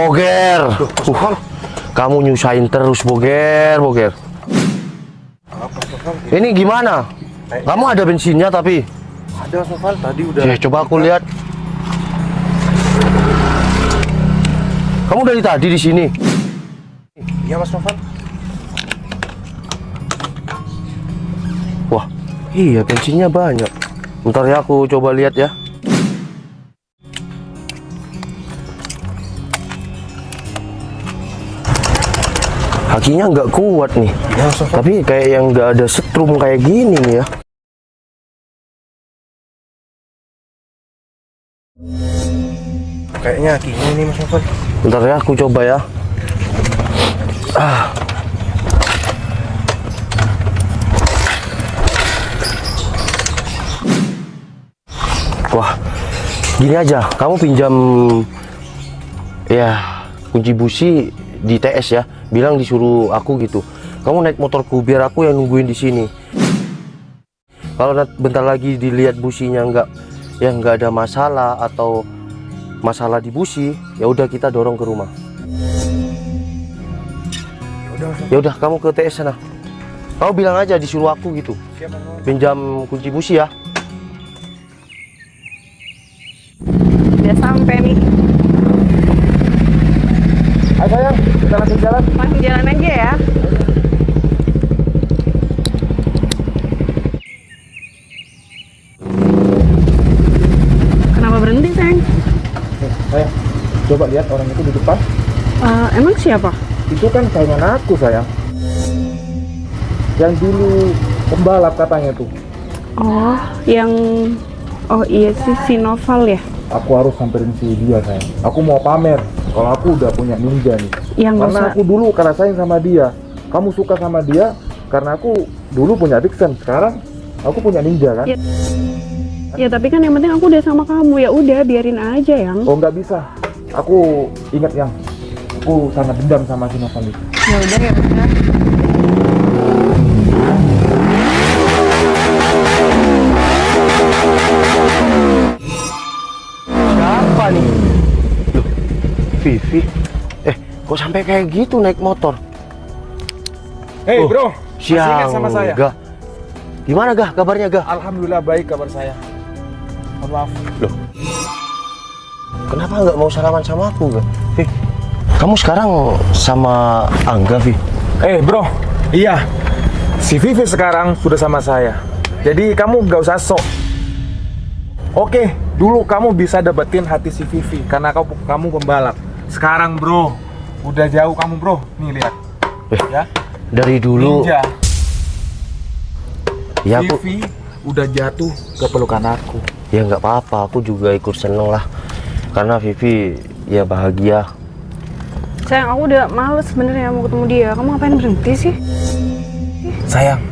Boger. Kamu nyusahin terus, Boger. Ini gimana? Kamu ada bensinnya tapi? Ada, Sofal. Tadi udah. Coba aku lihat. Kamu dari tadi di sini? Iya, Mas Sofal. Wah, iya bensinnya banyak. Bentar ya, aku coba lihat ya. Kakinya nggak kuat nih. Iya, Sofal. Tapi kayak yang nggak ada setrum kayak gini nih ya. Kayaknya kakinya ini, Mas Sofal. Bentar ya, aku coba ya. Wah, gini aja, kamu pinjam ya kunci busi di TS ya. Bilang disuruh aku gitu. Kamu naik motorku biar aku yang nungguin di sini. Kalau bentar lagi dilihat businya nggak ada masalah atau masalah di busi, ya udah kita dorong ke rumah. Ya udah, kamu ke TS sana. Kamu bilang aja disuruh aku gitu. Siap, Mas Sofal. Pinjam kunci busi ya. Udah sampai nih. Ayo sayang, kita langsung jalan. Langsung jalan aja ya. Kenapa berhenti, sayang? Sayang, coba lihat orang itu di depan. Emang siapa? Itu kan saingan aku, sayang. Yang dulu pembalap katanya tuh. Oh iya sih, si Noval ya. Aku harus samperin si dia, sayang. Aku mau pamer kalau aku udah punya ninja nih. Yang nggak Karena usah. aku dulu karena sayang sama dia. Kamu suka sama dia karena aku dulu punya Dixon. Sekarang aku punya ninja kan? Ya tapi kan yang penting aku udah sama kamu, ya udah biarin aja yang. Oh, nggak bisa. Aku ingat yang aku sangat dendam sama si Noval itu. Ya udah. Siapa nih? Loh, Vivi. Kok sampai kayak gitu naik motor? Hey Oh, bro, masih ingat sama saya? Gah. Gimana Gah kabarnya Gah? Alhamdulillah baik kabar saya. Mohon maaf. Loh, kenapa nggak mau salaman sama aku Gah? Vi, kamu sekarang sama Angga Vi? Bro, iya. Si Vivi sekarang sudah sama saya. Jadi kamu nggak usah sok. Oke, dulu kamu bisa dapetin hati si Vivi karena kamu pembalap. Sekarang bro, udah jauh kamu bro. Nih lihat. Ya. Dari dulu Ninja. ya aku Vivi udah jatuh ke pelukan aku. ya nggak apa-apa, aku juga ikut seneng lah karena Vivi ya bahagia. Sayang, aku udah males sebenarnya mau ketemu dia. Kamu ngapain berhenti sih? Sayang,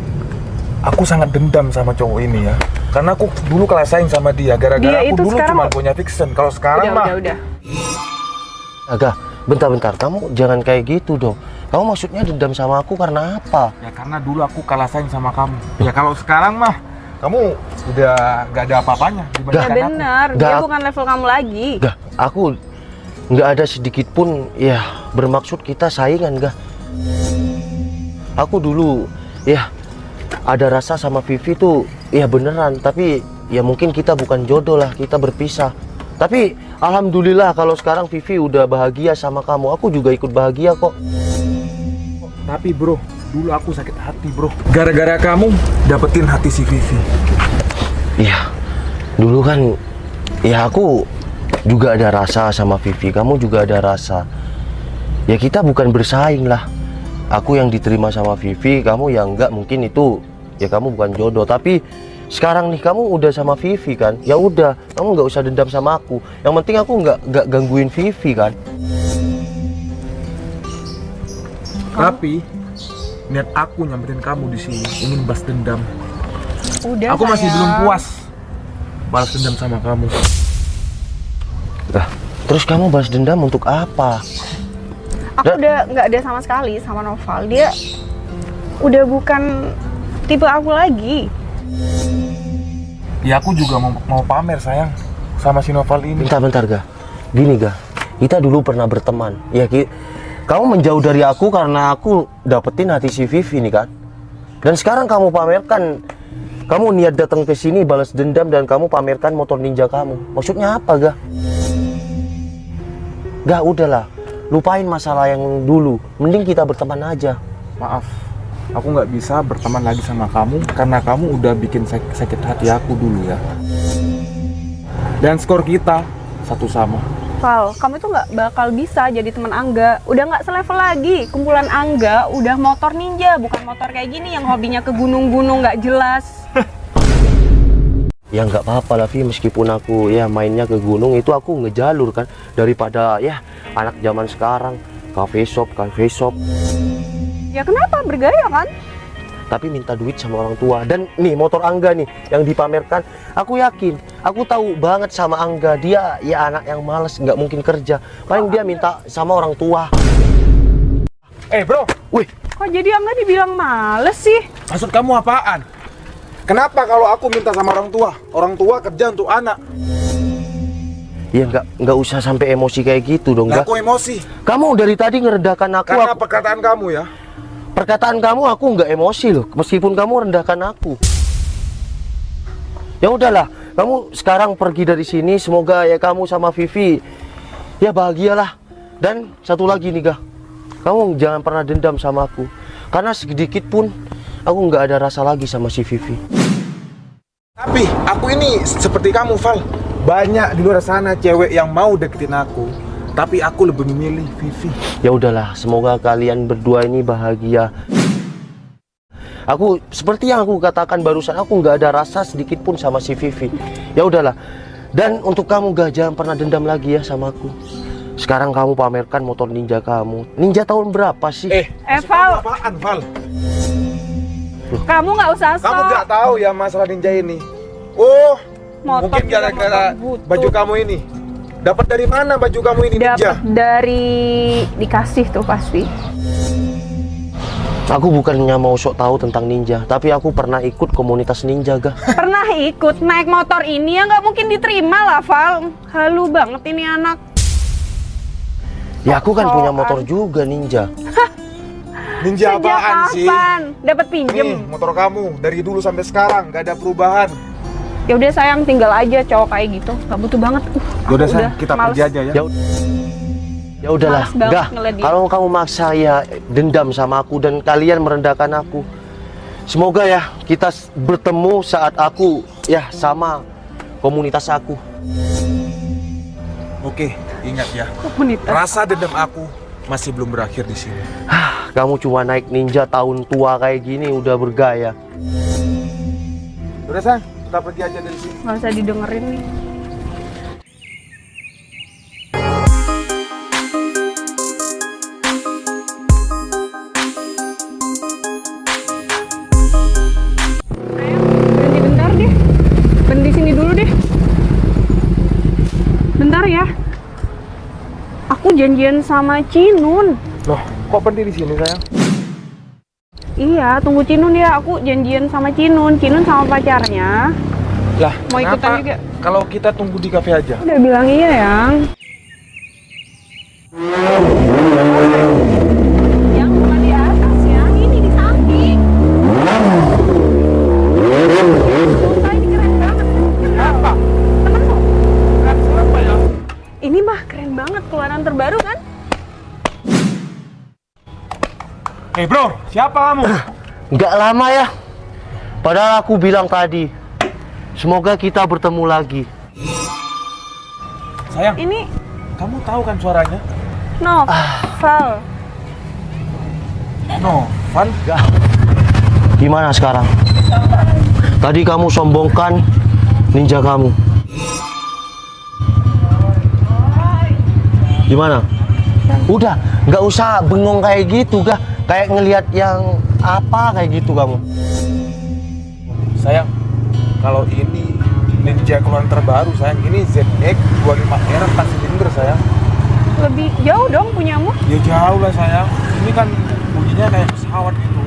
aku sangat dendam sama cowok ini ya. Karena aku dulu kalah saing sama dia. Gara-gara Dia aku itu dulu sekarang- cuma punya Vixen. Kalau sekarang mah Udah. Agak, bentar-bentar, kamu jangan kayak gitu dong. Kamu maksudnya dendam sama aku karena apa? ya karena dulu aku kalah saing sama kamu. Ya kalau sekarang mah kamu udah gak ada apa-apanya Ya dibandingkan aku. benar, dia Nggak. bukan level kamu lagi. Gah, aku nggak ada sedikit pun ya bermaksud kita saingan Gah. Aku dulu ya ada rasa sama Vivi tuh ya beneran, tapi ya mungkin kita bukan jodoh lah, kita berpisah. Tapi alhamdulillah kalau sekarang Vivi udah bahagia sama kamu, aku juga ikut bahagia kok. Tapi bro, dulu aku sakit hati bro. Gara-gara kamu dapetin hati si Vivi. Iya, dulu kan ya aku juga ada rasa sama Vivi, kamu juga ada rasa. Ya kita bukan bersaing lah. Aku yang diterima sama Vivi, kamu yang enggak, mungkin itu ya kamu bukan jodoh. Tapi sekarang nih kamu udah sama Vivi kan? Ya udah, kamu nggak usah dendam sama aku. Yang penting aku nggak gangguin Vivi kan? Tapi niat aku nyamperin kamu di sini ingin balas dendam. Udah, Aku masih sayang. belum puas balas dendam sama kamu. Lah, terus kamu balas dendam untuk apa? Aku udah nggak ada sama sekali sama Noval. Dia udah bukan tipe aku lagi. Ya aku juga mau pamer sayang sama si Noval ini. Bentar Gah. Gini Gah, Kita dulu pernah berteman. Ya, kamu menjauh dari aku karena aku dapetin hati si Vivi nih kan. Dan sekarang kamu pamerkan, kamu niat datang ke sini balas dendam dan kamu pamerkan motor ninja kamu. Maksudnya apa, Gah? Gah, udahlah. Lupain masalah yang dulu. Mending kita berteman aja. Maaf, aku nggak bisa berteman lagi sama kamu karena kamu udah bikin sakit hati aku dulu ya. Dan skor kita satu sama. Val, kamu tuh nggak bakal bisa jadi teman Angga. Udah nggak selevel lagi. Kumpulan Angga udah motor ninja, bukan motor kayak gini yang hobinya ke gunung-gunung nggak jelas. Ya nggak apa-apa lah, Vi. Meskipun aku ya mainnya ke gunung, itu aku ngejalur kan. Daripada ya anak zaman sekarang cafe shop. Ya kenapa? Bergaya kan? Tapi minta duit sama orang tua. Dan nih motor Angga nih yang dipamerkan, aku yakin, aku tahu banget sama Angga, dia ya anak yang males, nggak mungkin kerja. Paling dia minta sama orang tua. Bro, Wih, Kok jadi Angga dibilang males sih? maksud kamu apaan? Kenapa kalau aku minta sama orang tua? Orang tua kerja untuk anak. ya nggak usah sampai emosi kayak gitu dong, Lah Gak. aku emosi Kamu dari tadi ngeredahkan aku. karena perkataan kamu ya. Perkataan kamu aku nggak emosi loh, meskipun kamu rendahkan aku. Ya udahlah, kamu sekarang pergi dari sini. Semoga ya kamu sama Vivi ya bahagialah. Dan satu lagi nih, Gah, kamu jangan pernah dendam sama aku, karena sedikit pun aku nggak ada rasa lagi sama si Vivi. Tapi aku ini seperti kamu, Val. Banyak di luar sana cewek yang mau deketin aku, tapi aku lebih memilih Vivi. Ya udahlah, semoga kalian berdua ini bahagia. Aku seperti yang aku katakan barusan, aku nggak ada rasa sedikit pun sama si Vivi. Ya udahlah. Dan untuk kamu, Gah, jangan pernah dendam lagi ya sama aku. Sekarang kamu pamerkan motor ninja kamu. Ninja tahun berapa sih? Maksud Val. kamu apaan, Val? Kamu nggak usah sok. Kamu nggak tahu ya masalah ninja ini. Oh, Motor mungkin juga gara-gara motor butut. baju kamu ini. Dapat dari mana baju kamu ini ninja? Dapat dari dikasih tuh pasti. Aku bukannya mau sok tahu tentang ninja, tapi aku pernah ikut komunitas ninja, Gah. Pernah ikut naik motor ini ya nggak mungkin diterima lah, Val. Halu banget ini anak. Ya aku kan punya Sok-sokan. motor juga ninja. Ninja Sejak apaan sih? kapan? Dapat Nih, pinjem. motor kamu dari dulu sampai sekarang gak ada perubahan. Ya udah sayang, tinggal aja cowok kayak gitu. Gak butuh banget. Yaudah Aku sayang, kita males. pergi aja ya. Ya udahlah, Males banget Gah. ngeliat dia. Kalau kamu maksa ya dendam sama aku dan kalian merendahkan aku. Semoga ya kita bertemu saat aku ya sama komunitas aku. Oke, ingat ya. Komunitas. Rasa dendam aku masih belum berakhir di sini. Kamu cuma naik ninja tahun tua kayak gini udah bergaya. Udah sayang, kita pergi aja dari sini. Gak usah didengerin nih. Berhenti bentar deh. Berhenti sini dulu deh. Bentar ya. Aku janjian sama Cinun. Loh, kok berhenti di sini sayang? Iya, tunggu Cinun ya. Aku janjian sama Cinun. Cinun sama pacarnya. Lah, Mau ikutan kenapa juga? kalau kita tunggu di kafe aja? Udah bilang iya, Yang. Yang bukan di atas ya, ini di samping. Sumpah ini keren banget. Apa? Temenmu? Kan siapa ya? Ini mah keren banget, keluaran terbaru kan? Bro, siapa kamu? Nggak lama ya. Padahal aku bilang tadi, semoga kita bertemu lagi. Sayang, Ini kamu tahu kan suaranya? Novel. No, Van. Gimana sekarang? Tadi kamu sombongkan ninja kamu. Gimana? Udah, nggak usah bengong kayak gitu, Gah. Kayak ngelihat yang apa kayak gitu kamu. Sayang, kalau ini ninja keluaran terbaru sayang, ini ZX 25R 4 silinder sayang. Lebih jauh dong punyamu. Ya jauh lah sayang, ini kan bunyinya kayak pesawat gitu.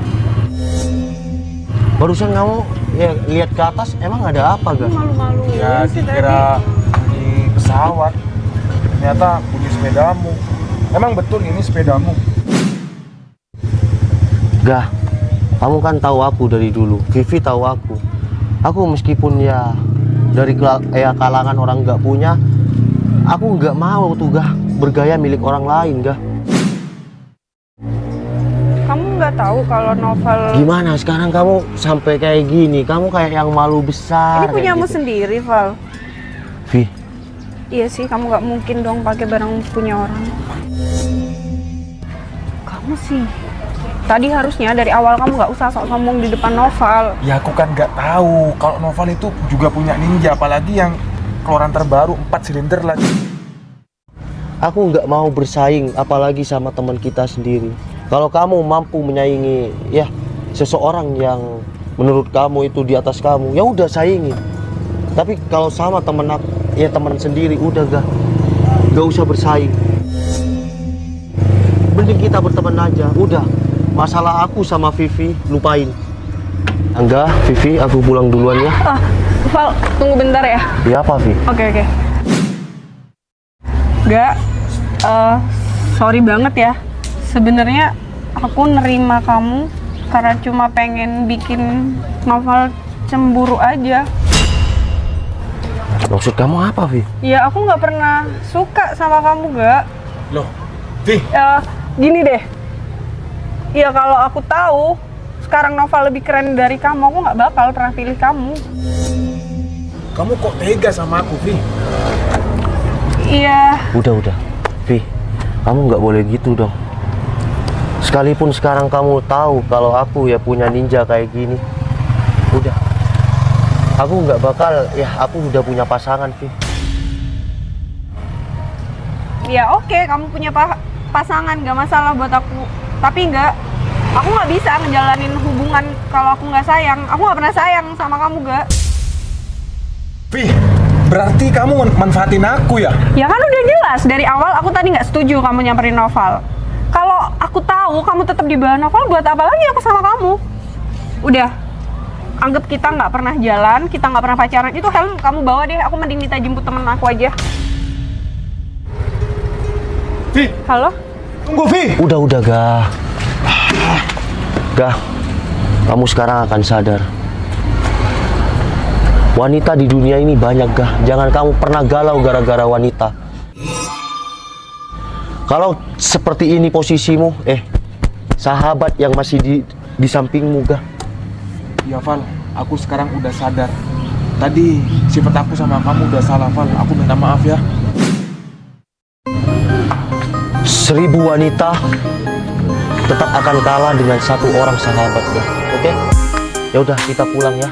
Barusan kamu ya lihat ke atas, emang ada apa, Gah? Ya Malu-malu sih tadi. dikira di pesawat. ternyata punya sepedamu. Emang betul ini sepedamu? Gah, kamu kan tahu aku dari dulu. Vivi tahu aku. Aku meskipun ya dari kalangan orang nggak punya, aku nggak mau tuh Gah bergaya milik orang lain Gah. Kamu nggak tahu kalau novel Gimana sekarang kamu sampai kayak gini? Kamu kayak yang malu besar. ini kayak punyamu gitu. sendiri, Val. Vi, Iya sih, kamu nggak mungkin dong pakai barang punya orang. Kamu sih, tadi harusnya dari awal kamu nggak usah sok sombong di depan Noval. Ya aku kan nggak tahu kalau Noval itu juga punya Ninja, apalagi yang keluaran terbaru 4 silinder lagi. aku nggak mau bersaing, apalagi sama teman kita sendiri. Kalau kamu mampu menyaingi ya seseorang yang menurut kamu itu di atas kamu, ya udah saingi. Tapi kalau sama temen aku, ya teman sendiri, udah gak usah bersaing. Mending kita berteman aja, udah. Masalah aku sama Vivi lupain. Enggak, Vivi, aku pulang duluan ya. Ah, Val, tunggu bentar ya. Ya apa, Vi? Oke. Gak, sorry banget ya. Sebenarnya aku nerima kamu karena cuma pengen bikin Noval cemburu aja. Maksud kamu apa, Vi? Ya aku nggak pernah suka sama kamu, Gak. Loh, Vi, Gini deh. Ya kalau aku tahu sekarang Noval lebih keren dari kamu, aku nggak bakal pernah pilih kamu. kamu kok tega sama aku, Vi? Iya. Udah, Vi. Kamu nggak boleh gitu dong. Sekalipun sekarang kamu tahu kalau aku ya punya Ninja kayak gini, udah. Aku nggak bakal, ya aku udah punya pasangan, Vi. Ya oke, kamu punya pasangan, nggak masalah buat aku. Tapi aku nggak bisa ngejalanin hubungan kalau aku nggak sayang. Aku nggak pernah sayang sama kamu, Gak. Vi, berarti kamu manfaatin aku ya? Ya kan udah jelas dari awal aku tadi nggak setuju kamu nyamperin Noval. Kalau aku tahu kamu tetap di bawah Noval, buat apa lagi aku sama kamu? Udah, anggap kita nggak pernah jalan, kita nggak pernah pacaran. Itu helm kamu bawa deh, aku mending minta jemput temen aku aja. Vi, Halo? tunggu, Vi. Udah, Gah. Kamu sekarang akan sadar. Wanita di dunia ini banyak, Gah. Jangan kamu pernah galau gara-gara wanita. Kalau seperti ini posisimu, sahabat yang masih di sampingmu, Gah. Ya, Val, aku sekarang udah sadar. Tadi sifat aku sama kamu udah salah, Val. Aku minta maaf ya. 1000 wanita tetap akan kalah dengan satu orang sahabat, Gah. Oke? Ya udah, kita pulang ya.